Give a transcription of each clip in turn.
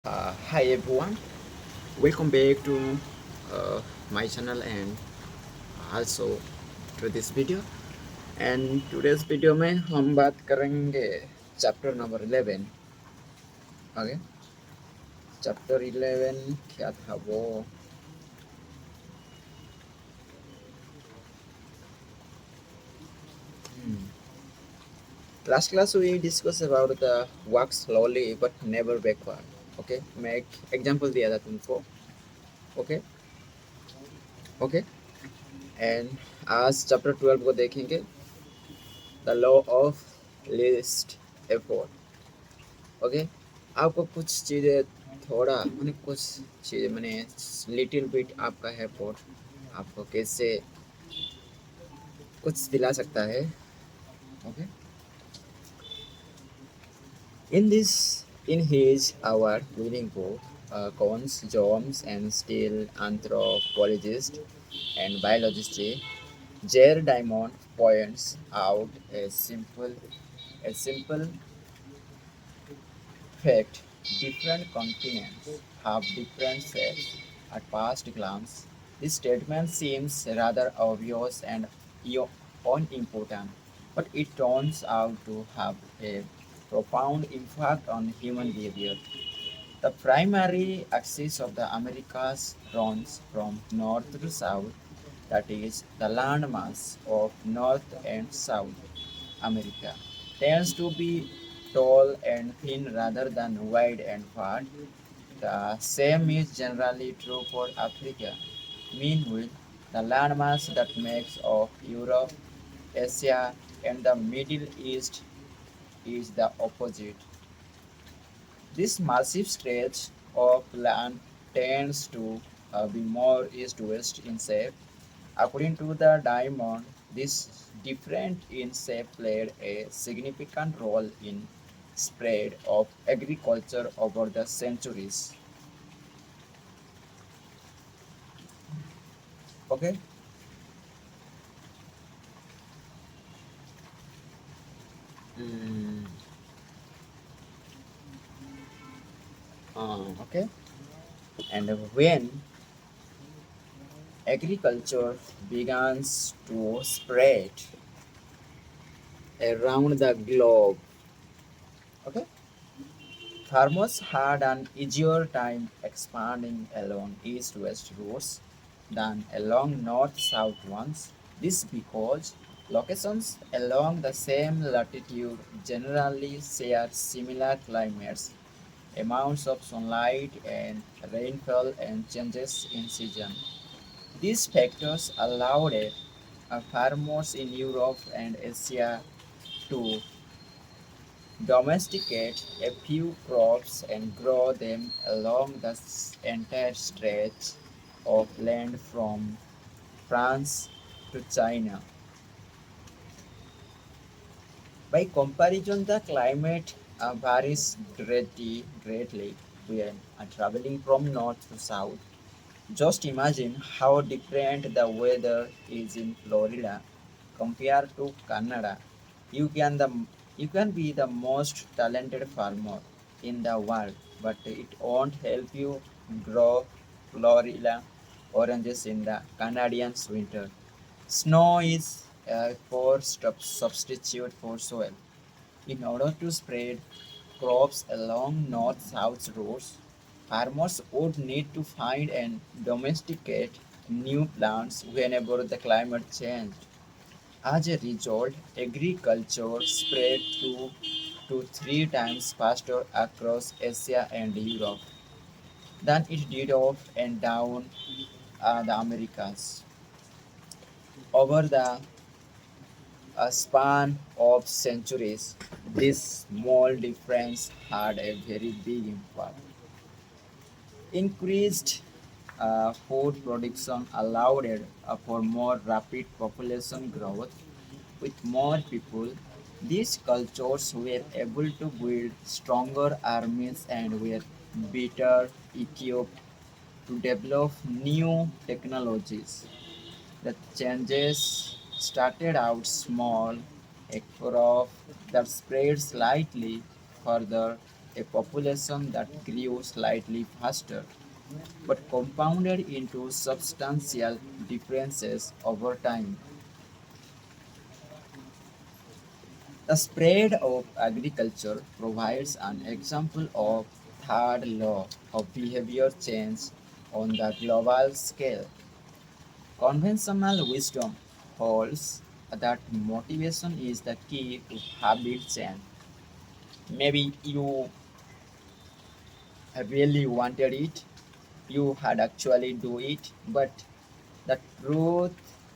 Hi everyone, welcome back to uh, my channel and also to this video. And today's video में हम बात करेंगे chapter number 11. Okay, chapter 11 क्या था वो? Last class we discussed about the walk slowly but never backward. Okay, मैं एक example दिया था तुमको. ओके ओके, एंड आज चैप्टर 12 को देखेंगे, the law of least effort. Okay, आपको कुछ चीज़ें थोड़ा मैंने कुछ चीज़ें मैंने लिटिल बिट आपका है फॉर आपको कैसे कुछ दिला सकता है. Okay, in his our reading book, Cons, Jones and Steele, anthropologist and biologist Jared Diamond points out a simple fact: different continents have different shapes. At first glance, this statement seems rather obvious and unimportant, but it turns out to have a profound impact on human behavior. The primary axis of the Americas runs from north to south, that is, the landmass of North and South America tends to be tall and thin rather than wide and fat. The same is generally true for Africa. Meanwhile, the landmass that makes of Europe, Asia, and the Middle East is the opposite. This massive stretch of land tends to be more east-west in shape. According to the Diamond, this difference in shape played a significant role in spread of agriculture over the centuries. Okay. Mm, okay. And when agriculture begins to spread around the globe, okay, farmers had an easier time expanding along east-west routes than along north-south ones. This because locations along the same latitude generally share similar climates, amounts of sunlight and rainfall, and changes in season. These factors allowed farmers in Europe and Asia to domesticate a few crops and grow them along the entire stretch of land from France to China. By comparison, the climate varies greatly when traveling from north to south. Just imagine how different the weather is in Florida compared to Canada. You can the you can be the most talented farmer in the world, but it won't help you grow Florida oranges in the Canadian winter. Snow is a poor substitute for soil. In order to spread crops along north-south routes, farmers would need to find and domesticate new plants whenever the climate changed. As a result, agriculture spread 2 to 3 times faster across Asia and Europe than it did up and down the Americas. Over the span of centuries, this small difference had a very big impact. Increased food production allowed for more rapid population growth. With more people, these cultures were able to build stronger armies and were better equipped to develop new technologies. The changes started out small, a crop that spread slightly further a population that grew slightly faster but compounded into substantial differences over time. The spread of agriculture provides an example of third law of behavior change on the global scale. Conventional wisdom holds that motivation is the key to habit change. Maybe you really wanted it, you had actually do it, but the truth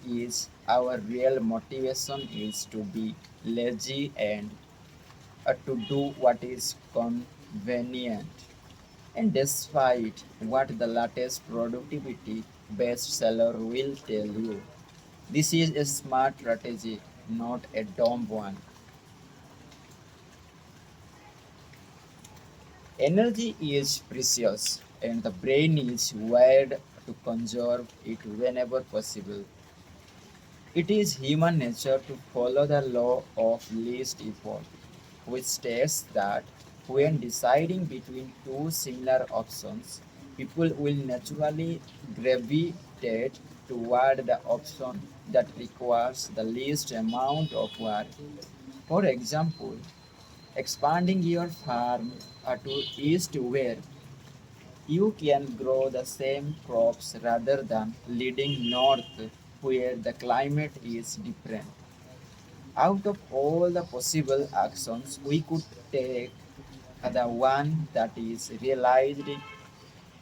is our real motivation is to be lazy and to do what is convenient. And despite what the latest productivity bestseller will tell you, this is a smart strategy, not a dumb one. Energy is precious, and the brain is wired to conserve it whenever possible. It is human nature to follow the law of least effort, which states that when deciding between two similar options, people will naturally gravitate toward the option that requires the least amount of work. For example, expanding your farm to east where you can grow the same crops rather than leading north where the climate is different. Out of all the possible actions we could take, the one that is realized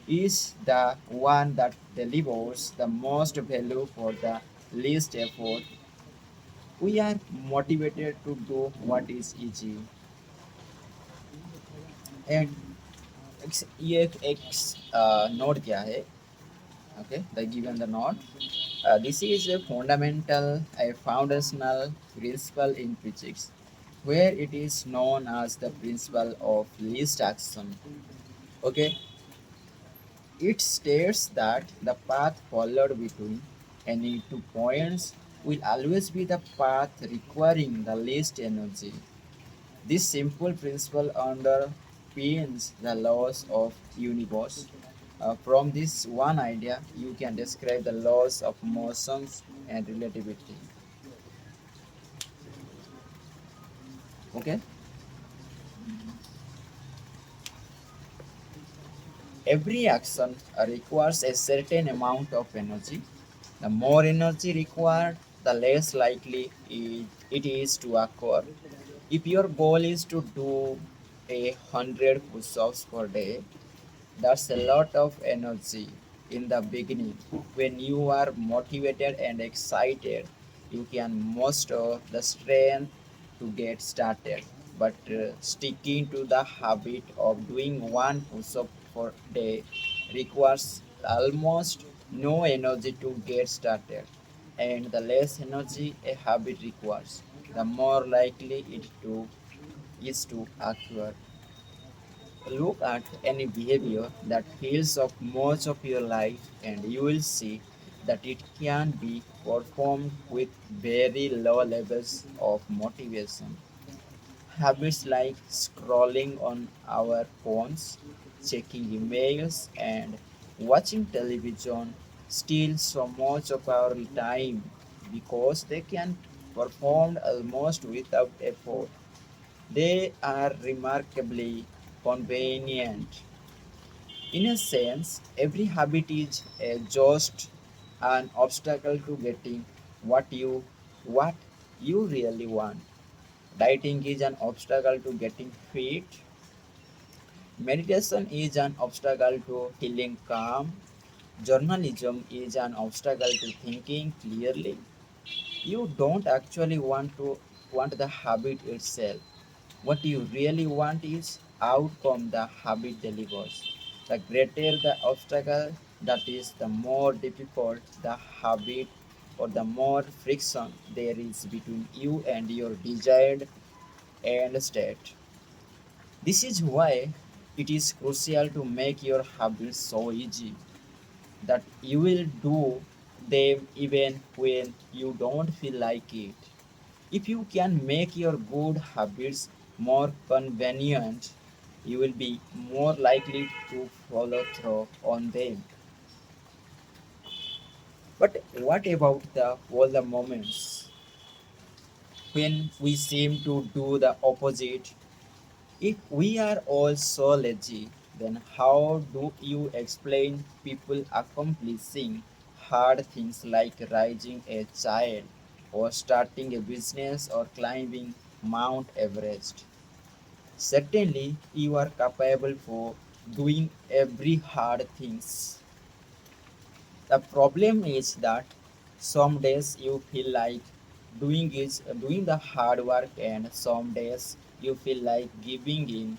is the one that delivers the most value for the least effort. We are motivated to do what is easy. And ये एक note क्या है? Okay, the given the note. This is a fundamental, a foundational principle in physics, where it is known as the principle of least action. Okay, it states that the path followed between any two points will always be the path requiring the least energy. This simple principle underpins the laws of universe. From this one idea, you can describe the laws of motions and relativity. Okay, every action requires a certain amount of energy. The more energy required, the less likely it is to occur. If your goal is to do 100 push-ups per day, that's a lot of energy in the beginning. When you are motivated and excited, you can muster the strength to get started. But sticking to the habit of doing one push up per day requires almost no energy to get started. And the less energy a habit requires, the more likely is to occur. Look at any behavior that fills up much of your life, and you will see that it can be performed with very low levels of motivation. Habits like scrolling on our phones, checking emails, and watching television steal so much of our time because they can performed almost without effort. They are remarkably convenient. In a sense, every habit is just an obstacle to getting what you really want. Dieting is an obstacle to getting fit. Meditation is an obstacle to feeling calm. Journalism is an obstacle to thinking clearly. You don't actually want the habit itself. What you really want is outcome the habit delivers. The greater the obstacle, that is, the more difficult the habit or the more friction there is between you and your desired end state. This is why it is crucial to make your habits so easy that you will do them even when you don't feel like it. If you can make your good habits more convenient, you will be more likely to follow through on them. But what about the all the moments when we seem to do the opposite? If we are all so lazy, then how do you explain people accomplishing hard things like raising a child or starting a business or climbing Mount Everest? Certainly, you are capable for doing every hard things. The problem is that some days you feel like doing the hard work, and some days you feel like giving in.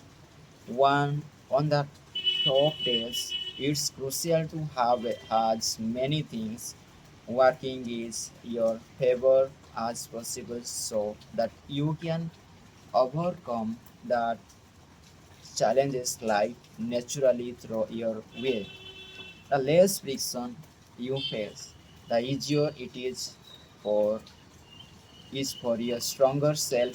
One on the top days, it's crucial to have as many things working is your favor as possible so that you can overcome the challenges life naturally throw your way. The less friction you face, the easier it is for your stronger self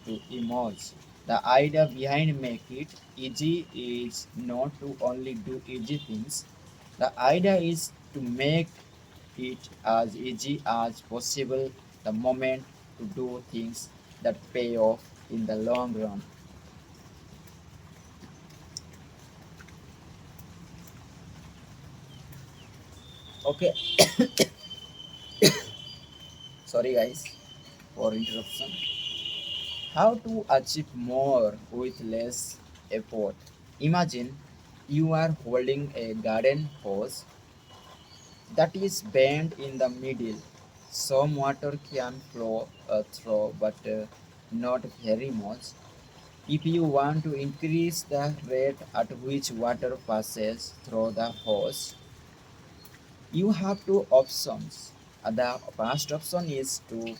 to emerge. The idea behind make it easy is not to only do easy things. The idea is to make it as easy as possible the moment to do things that pay off in the long run. Okay, sorry guys for interruption. How to achieve more with less effort? Imagine you are holding a garden hose that is bent in the middle. Some water can flow through, but not very much. If you want to increase the rate at which water passes through the hose, you have two options. The first option is to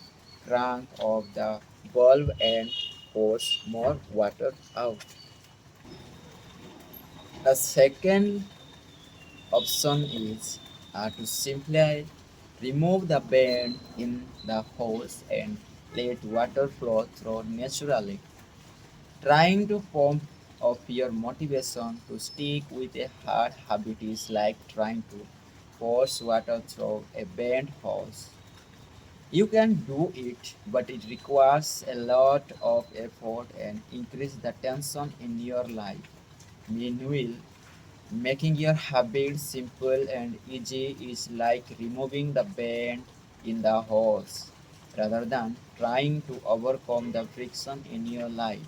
crank off the valve and force more water out. The second option is to simply remove the bend in the hose and let water flow through naturally. Trying to pump up your motivation to stick with a hard habit is like trying to force water through a bent hose. You can do it, but it requires a lot of effort and increase the tension in your life. Meanwhile, making your habit simple and easy is like removing the bend in the hose rather than trying to overcome the friction in your life.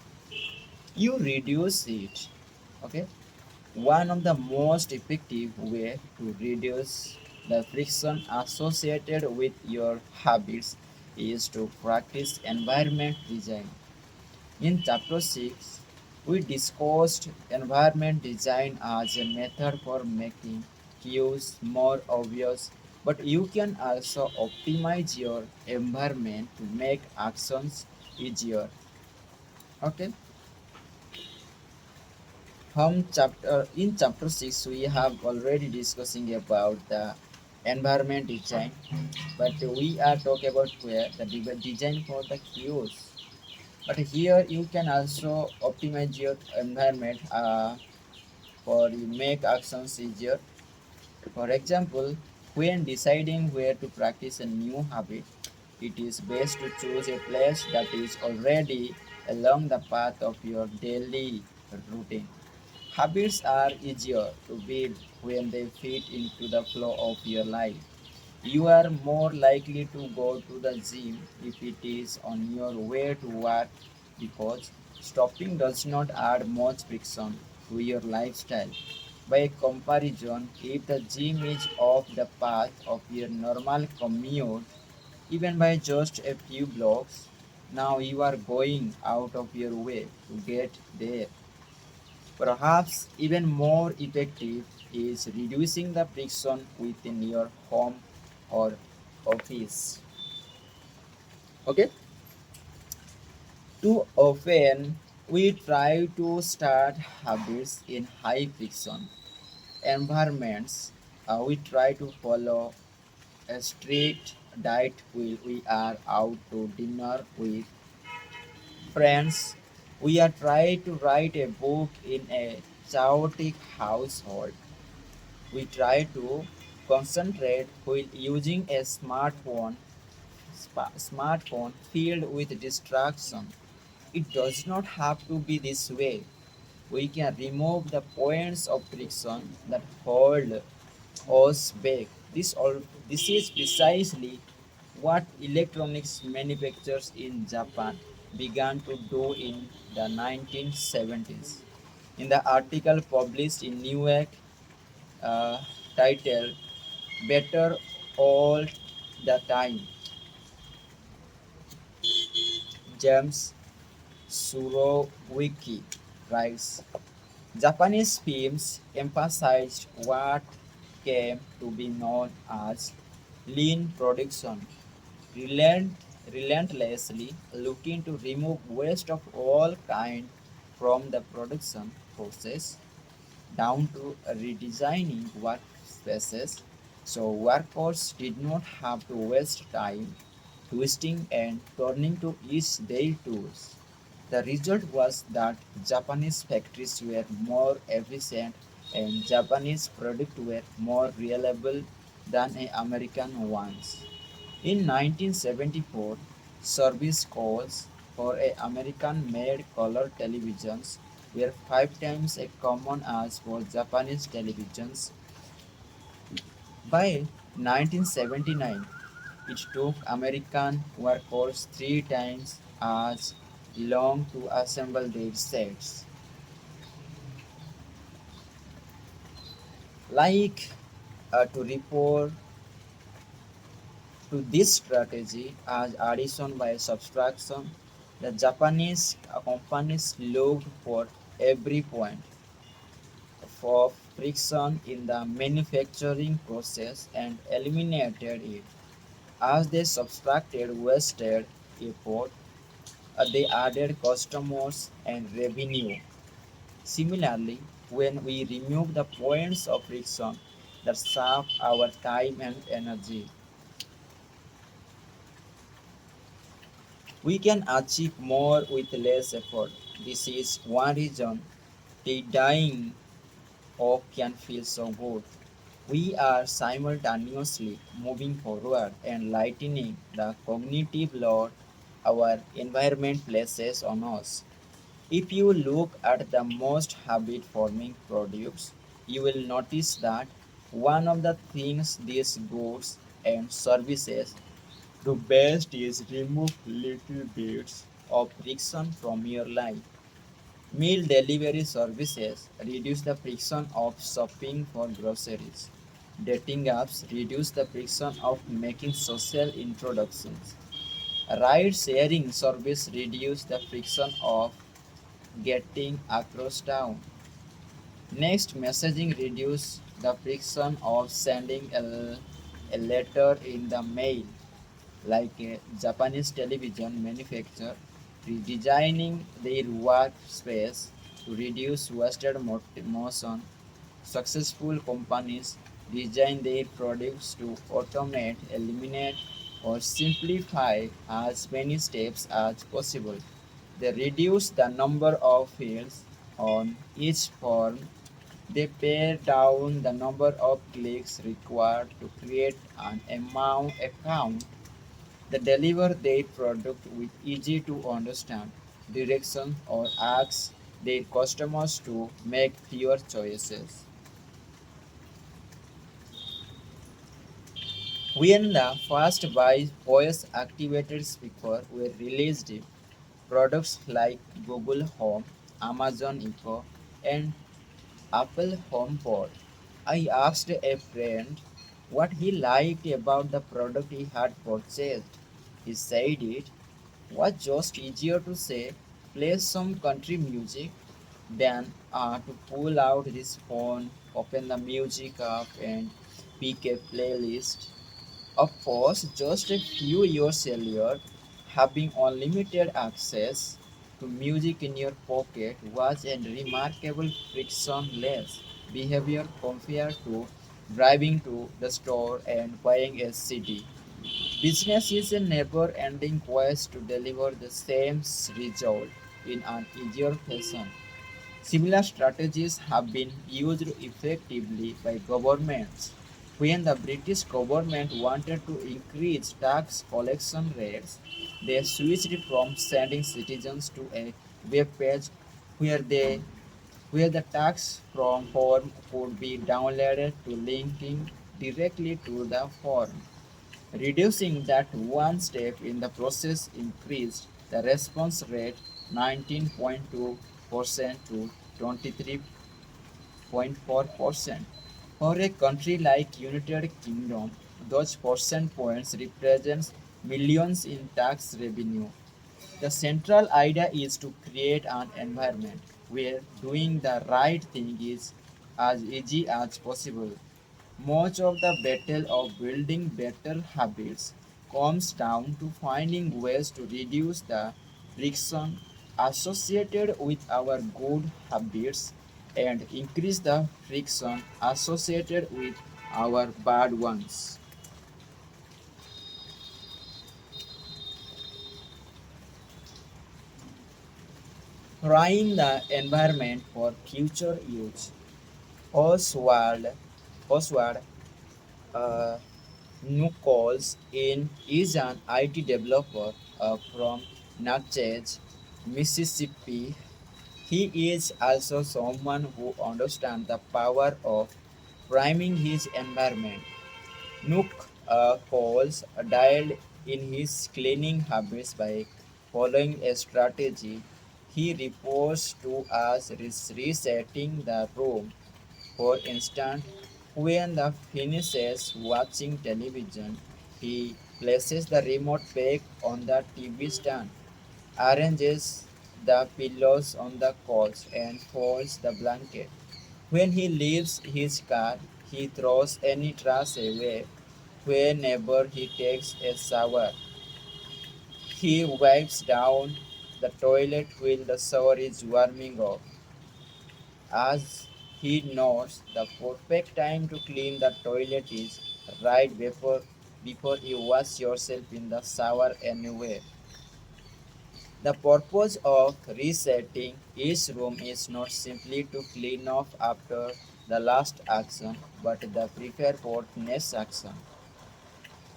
You reduce it. Okay? One of the most effective way to reduce the friction associated with your habits is to practice environment design. In chapter 6, we discussed environment design as a method for making cues more obvious, but you can also optimize your environment to make actions easier. Okay? In chapter 6 we have already discussing about the environment design, but we are talking about where the design for the cues. But here you can also optimize your environment for you make actions easier. For example, when deciding where to practice a new habit, it is best to choose a place that is already along the path of your daily routine. Habits are easier to build when they fit into the flow of your life. You are more likely to go to the gym if it is on your way to work because stopping does not add much friction to your lifestyle. By comparison, if the gym is off the path of your normal commute, even by just a few blocks, now you are going out of your way to get there. Perhaps even more effective is reducing the friction within your home or office. Okay, too often we try to start habits in high friction environments. We try to follow a strict diet while we are out to dinner with friends. We are trying to write a book in a chaotic household. We try to concentrate while using a smartphone filled with distraction. It does not have to be this way. We can remove the points of friction that hold us back. This is precisely what electronics manufacturers in Japan began to do in the 1970s. In the article published in New York uh, titled Better All the Time, James Surowiki writes, Japanese films emphasized what came to be known as lean production, relent- relentlessly looking to remove waste of all kind from the production process down to redesigning workspaces so workers did not have to waste time twisting and turning to use their tools. The result was that Japanese factories were more efficient and Japanese products were more reliable than American ones. In 1974, service calls for American-made color televisions were 5 times as common as for Japanese televisions. By 1979, it took American workers 3 times as long to assemble their sets. Like to report to this strategy as addition by subtraction, the Japanese companies looked for every point of friction in the manufacturing process and eliminated it. As they subtracted wasted effort, they added customers and revenue. Similarly, when we remove the points of friction that sap our time and energy, we can achieve more with less effort. This is one reason the dying of can feel so good. We are simultaneously moving forward and lightening the cognitive load our environment places on us. If you look at the most habit forming products, you will notice that one of the things these goods and services do best is remove little bits of friction from your life. Meal delivery services reduce the friction of shopping for groceries. Dating apps reduce the friction of making social introductions. Ride sharing service reduce the friction of getting across town. Next, messaging reduce the friction of sending a letter in the mail, like a Japanese television manufacturer redesigning their workspace to reduce wasted motion. Successful companies design their products to automate, eliminate, or simplify as many steps as possible. They reduce the number of fields on each form. They pare down the number of clicks required to create an amount account. They deliver their product with easy to understand direction or ask their customers to make fewer choices. When the first voice activated speaker were released, products like Google Home, Amazon Echo, and Apple HomePod, I asked a friend what he liked about the product he had purchased. He said it was just easier to say, play some country music than to pull out this phone, open the music app, and pick a playlist. Of course, just a few years earlier, having unlimited access to music in your pocket was a remarkable frictionless behavior compared to driving to the store and buying a CD. Business is a never ending quest to deliver the same result. in an easier fashion. Similar strategies have been used effectively by governments. When the British government wanted to increase tax collection rates, they switched from sending citizens to a web page where they where the tax from form could be downloaded to linking directly to the form. Reducing that one step in the process increased the response rate 19.2% to 23.4%. For a country like United Kingdom, those percent points represents millions in tax revenue. The central idea is to create an environment where doing the right thing is as easy as possible. Much of the battle of building better habits comes down to finding ways to reduce the friction associated with our good habits and increase the friction associated with our bad ones. Trying the environment for future use. Oswald, Oswald uh, Nuckols is an IT developer from Natchez, Mississippi. He is also someone who understands the power of priming his environment. Nook calls dialed in his cleaning habits by following a strategy he reports to us resetting the room. For instance, when the finishes watching television, he places the remote back on the TV stand, arranges the pillows on the couch, and folds the blanket. When he leaves his car, he throws any trash away. Whenever he takes a shower, he wipes down the toilet while the shower is warming up. As he knows, the perfect time to clean the toilet is right before you wash yourself in the shower anyway. The purpose of resetting each room is not simply to clean off after the last action, but the prepare for next action.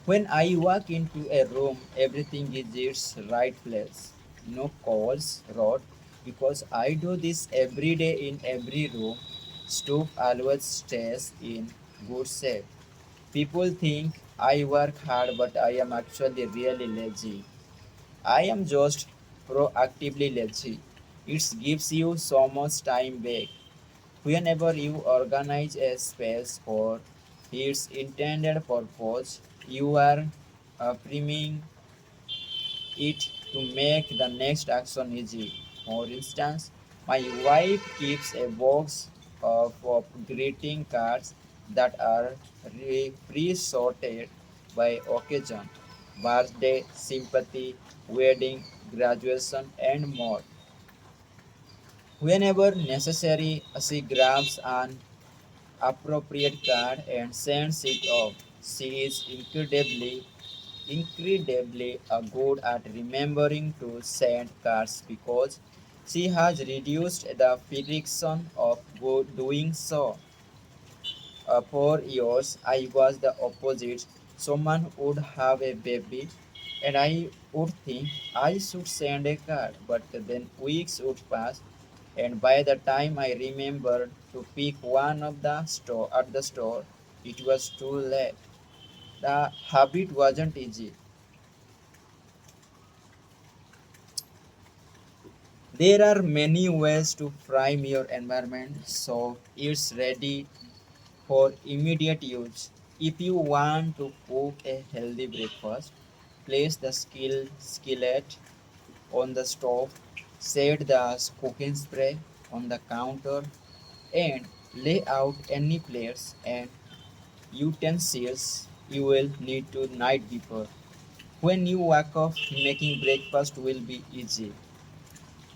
When I walk into a room, everything is its right place. No calls, rot, because I do this every day in every room. Stove always stays in good shape. People think I work hard, but I am actually really lazy. I am just proactively lazy. It gives you so much time back. Whenever you organize a space for its intended purpose, you are priming it to make the next action easy. For instance, my wife keeps a box of greeting cards that are pre-sorted by occasion, birthday, sympathy, wedding, graduation, and more. Whenever necessary, she grabs an appropriate card and sends it off. She is incredibly good at remembering to send cards because she has reduced the friction of doing so. For years, I was the opposite. Someone would have a baby, and I would think I should send a card, but then weeks would pass, and by the time I remembered to pick one of the store at the store, it was too late. The habit wasn't easy. There are many ways to prime your environment so it's ready for immediate use. If you want to cook a healthy breakfast, place the skillet on the stove, set the cooking spray on the counter, and lay out any plates and utensils you will need to night before. When you wake up, making breakfast will be easy.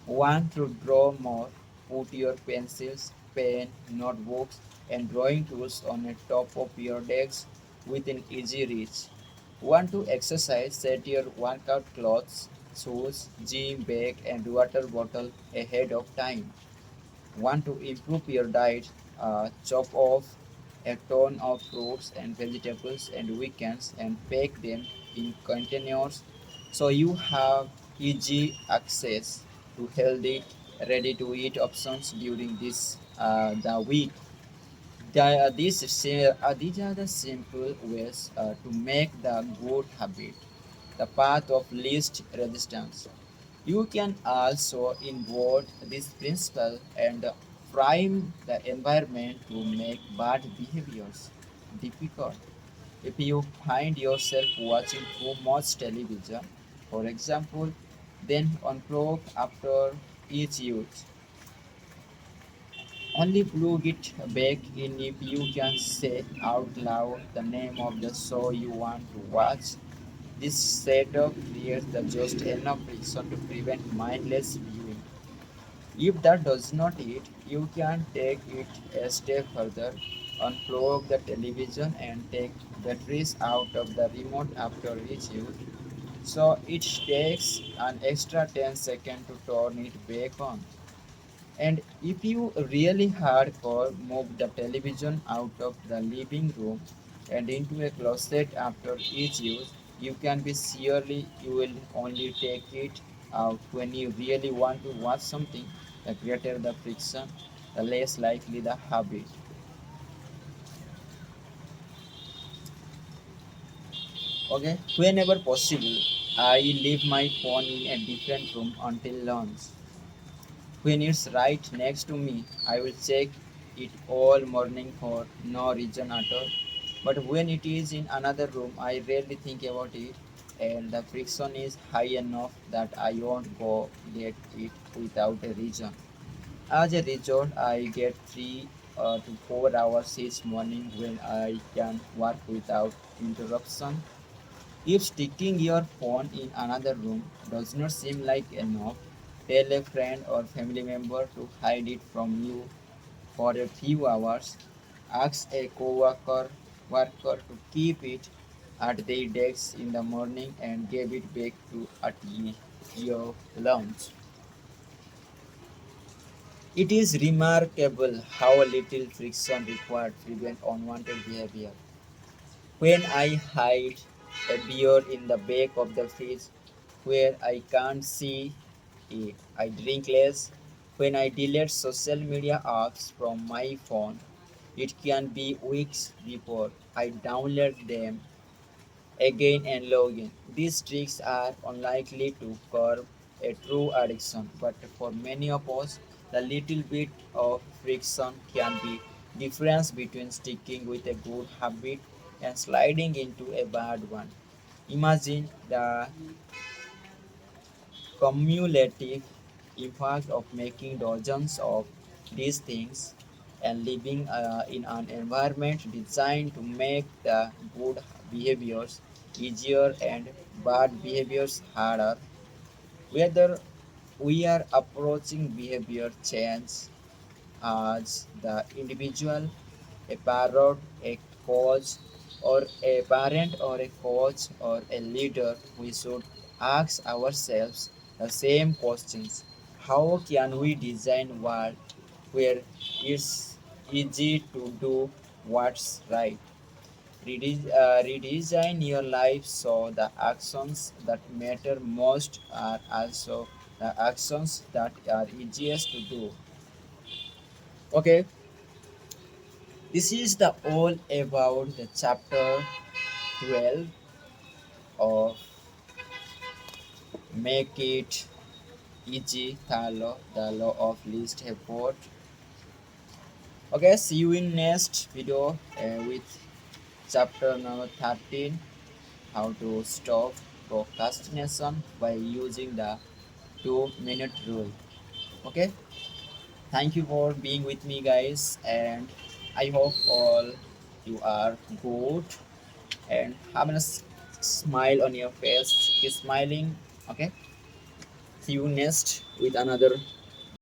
Want to draw more? Put your pencils, pen, notebooks, and drawing tools on the top of your desk within easy reach. Want to exercise? Set your workout clothes, shoes, gym bag, and water bottle ahead of time. Want to improve your diet? Chop off a ton of fruits and vegetables and weekends and pack them in containers so you have easy access to healthy, ready to eat options during this the week. These are the simple ways to make the good habit the path of least resistance. You can also involve this principle and frame the environment to make bad behaviors difficult. If you find yourself watching too much television, for example, then unplug after each use. Only plug it back in if you can say out loud the name of the show you want to watch. This setup creates the just enough friction to prevent mindless viewing. If that does not it, you can take it a step further, unplug the television and take batteries out of the remote after each use. So it takes an extra 10 seconds to turn it back on. And if you really hardcore, move the television out of the living room and into a closet after each use. You can be surely you will only take it out when you really want to watch something. The greater the friction, the less likely the habit. Okay, whenever possible, I leave my phone in a different room until lunch. When it's right next to me, I will check it all morning for no reason at all. But when it is in another room, I rarely think about it, and the friction is high enough that I won't go get it without a reason. As a result, I get 3 to 4 hours each morning when I can work without interruption. If sticking your phone in another room does not seem like enough, tell a friend or family member to hide it from you for a few hours. Ask a worker to keep it at their desk in the morning and give it back to at your lunch. It is remarkable how little friction required to prevent unwanted behavior. When I hide a beer in the back of the fridge where I can't see it, I drink less. When I delete social media apps from my phone, it can be weeks before I download them again and log in. These tricks are unlikely to curb a true addiction, but for many of us, the little bit of friction can be difference between sticking with a good habit and sliding into a bad one. Imagine the cumulative impact of making dozens of these things and living in an environment designed to make the good behaviors easier and bad behaviors harder. Whether we are approaching behavior change as the individual, a parent, a coach, or a parent or a coach or a leader, we should ask ourselves the same questions. How can we design a world where it's easy to do what's right? Redesign your life so the actions that matter most are also the actions that are easiest to do. Okay, this is the all about the chapter 12 of Make It Easy, the law of least effort. Okay, see you in next video with chapter number 13, how to stop procrastination by using the 2-minute rule. Okay, thank you for being with me guys, and I hope all you are good and have a smile on your face. Keep smiling. Okay, see you next with another